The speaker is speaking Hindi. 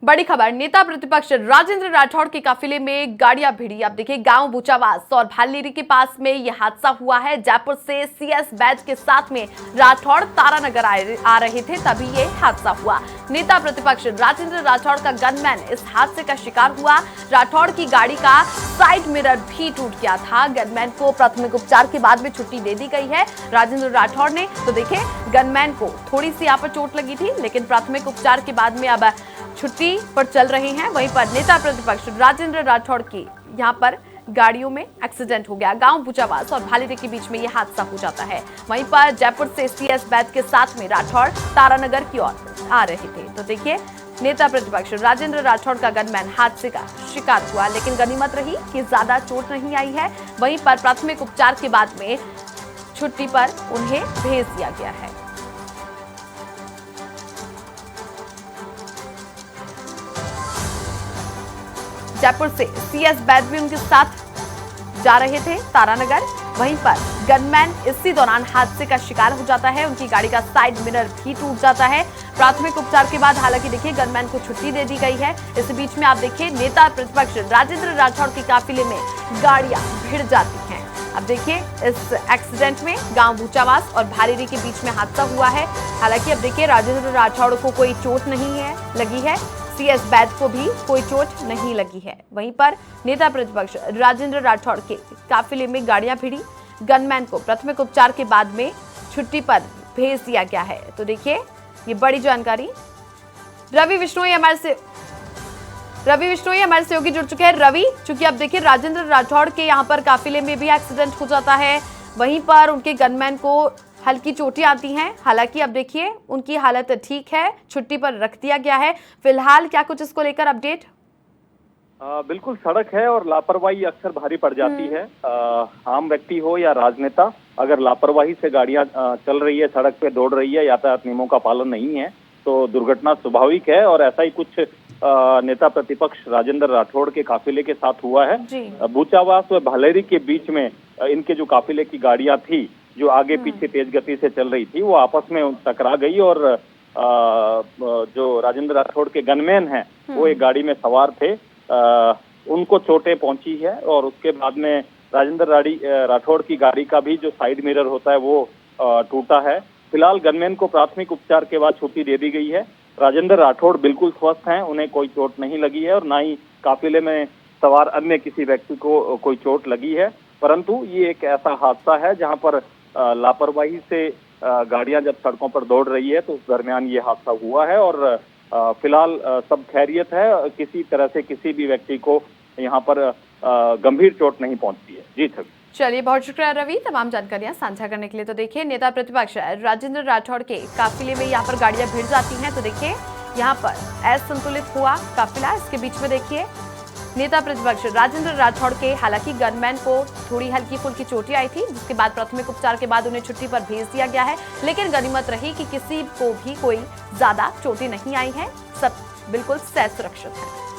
बड़ी खबर, नेता प्रतिपक्ष राजेंद्र राठौड़ के काफिले में गाड़ियां भिड़ी। अब देखिए, गांव बूचावास और भालेरी के पास में यह हादसा हुआ है। जयपुर से सीएस बैच के साथ में राठौड़ तारानगर आ रहे थे, तभी ये हादसा हुआ। नेता प्रतिपक्ष राजेंद्र राठौड़ का गनमैन इस हादसे का शिकार हुआ। राठौड़ की गाड़ी का साइड मिरर भी टूट गया था। गनमैन को प्राथमिक उपचार के बाद में छुट्टी दे दी गई है राजेंद्र राठौड़ ने। तो देखिए, गनमैन को थोड़ी सी यहाँ पर चोट लगी थी, लेकिन प्राथमिक उपचार के बाद में अब छुट्टी पर चल रहे हैं। वहीं पर नेता प्रतिपक्ष राजेंद्र राठौड़ की यहां पर गाड़ियों में एक्सीडेंट हो गया। गांव बूचावास और भालेरी के बीच में यह हादसा हो जाता है। वहीं पर जयपुर से सीएस बैच के साथ में राठौड़ तारानगर की ओर आ रहे थे। तो देखिए, नेता प्रतिपक्ष राजेंद्र राठौड़ का गनमैन हादसे का शिकार हुआ, लेकिन गनीमत रही कि ज्यादा चोट नहीं आई है। वहीं पर प्राथमिक उपचार के बाद में छुट्टी पर उन्हें भेज दिया गया है। जयपुर से सीएस बैच भी उनके साथ जा रहे थे तारानगर। वहीं पर गनमैन इसी दौरान हादसे का शिकार हो जाता है। उनकी गाड़ी का साइड मिरर भी टूट जाता है। प्राथमिक उपचार के बाद हालांकि देखिए, गनमैन को छुट्टी दे दी गई है। इस बीच में आप देखिए, नेता प्रतिपक्ष राजेंद्र राठौड़ के काफिले में गाड़ियां भिड़ जाती हैं। अब देखिए, इस एक्सीडेंट में गांव बूचावास और भालेरी के बीच में हादसा हुआ है। हालांकि अब देखिए, राजेंद्र राठौड़ को कोई चोट नहीं लगी है। सीएस बैच को भी कोई चोट नहीं लगी है। वहीं पर नेता प्रतिपक्ष राजेंद्र राठौड़ के काफिले में गाड़ियां भिड़ी। गनमैन को प्राथमिक उपचार के बाद में छुट्टी पर भेज दिया गया है। तो देखिए, ये बड़ी जानकारी। रवि विश्नोई हमारे सहयोगी जुड़ चुके हैं। रवि, चूंकि अब देखिए, राजेंद्र राठौड़ के यहाँ पर काफिले में भी एक्सीडेंट हो जाता है, वहीं पर उनके गनमैन को हल्की चोटें आती हैं। हालांकि अब देखिए, उनकी हालत ठीक है, छुट्टी पर रख दिया गया है। फिलहाल क्या कुछ इसको लेकर अपडेट? बिल्कुल, सड़क है और लापरवाही अक्सर भारी पड़ जाती है। आम व्यक्ति हो या राजनेता, अगर लापरवाही से गाड़ियां चल रही है, सड़क पे दौड़ रही है, यातायात नियमों का पालन नहीं है, तो दुर्घटना स्वाभाविक है। और ऐसा ही कुछ नेता प्रतिपक्ष राजेंद्र राठौड़ के काफिले के साथ हुआ है। बूचावास व भालेरी के बीच में इनके जो काफिले की गाड़ियां थी, जो आगे पीछे तेज गति से चल रही थी, वो आपस में टकरा गई और जो राजेंद्र राठौड़ के गनमैन हैं, वो एक गाड़ी में सवार थे, उनको चोटें पहुंची है। और उसके बाद में राजेंद्र राठौड़ की गाड़ी का भी जो साइड मिरर होता है वो टूटा है। फिलहाल गनमैन को प्राथमिक उपचार के बाद छुट्टी दे दी गई है। राजेंद्र राठौड़ बिल्कुल स्वस्थ हैं, उन्हें कोई चोट नहीं लगी है और ना ही काफिले में सवार अन्य किसी व्यक्ति को कोई चोट लगी है। परंतु ये एक ऐसा हादसा है जहां पर लापरवाही से गाड़ियां जब सड़कों पर दौड़ रही है, तो उस दरमियान ये हादसा हुआ है। और फिलहाल सब खैरियत है, किसी तरह से किसी भी व्यक्ति को यहाँ पर गंभीर चोट नहीं पहुंचती है। जी छवि। चलिए, बहुत शुक्रिया रवि, तमाम जानकारियां साझा करने के लिए। तो देखिए, नेता प्रतिपक्ष राजेंद्र राठौड़ के काफिले में यहाँ पर गाड़ियां भिड़ जाती हैं। तो देखिए, यहाँ पर असंतुलित हुआ काफिला। इसके बीच में देखिए, नेता प्रतिपक्ष राजेंद्र राठौड़ के हालांकि गनमैन को थोड़ी हल्की फुल्की चोटें आई थी, जिसके बाद प्राथमिक उपचार के बाद उन्हें छुट्टी पर भेज दिया गया है। लेकिन गनीमत रही कि किसी को भी कोई ज्यादा चोटें नहीं आई हैं, सब बिल्कुल सह सुरक्षित है।